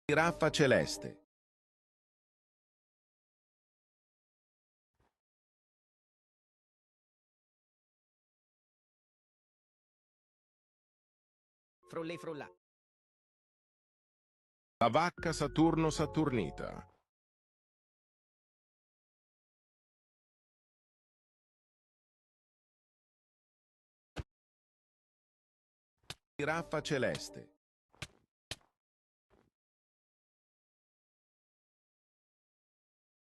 Giraffa celeste. Frulle frulla. La vacca Saturno Saturnita. Giraffa celeste.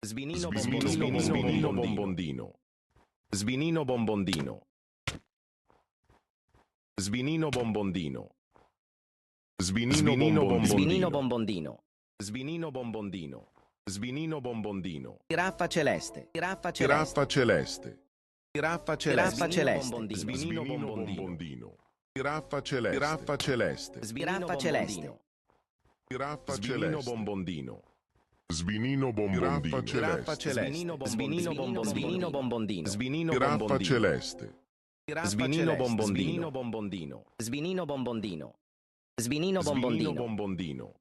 Svinino bombondino. Svinino bombondino. Svinino bombondino. Svinino Svinino bombondino. bombondino. Svinino bombondino. Svinino bombondino. Giraffa celeste. Giraffa Giraffa celeste. celeste. Giraffa Giraffa celeste. celeste. Svinino bombondino. Giraffa celeste. Giraffa celeste. Giraffa celeste. Giraffa celeste. Bombondino. Svinino bombondino. Giraffa celeste. Svinino bombondino. Svinino Giraffa bombondino. celeste. Svinino bombondino. Svinino bombondino. Svinino Svinino bombondino. bombondino.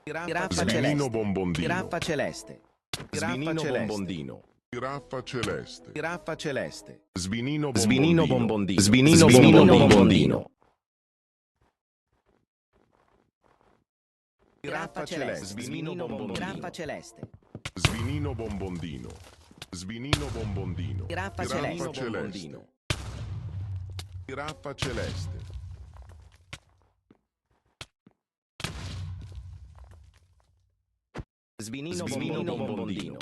Giraffa Svinino celeste. bombondino. Giraffa celeste. Svinino bombondino. Giraffa celeste. Giraffa celeste. Svinino Svinino bombondino. bombondino. Svinino bombondino. Giraffa celeste. Svinino bombondino. Giraffa celeste. Svinino bombondino. Svinino bombondino. Giraffa Giraffa celeste. celeste. Giraffa celeste. Svinino Svinino bombondino. bombondino.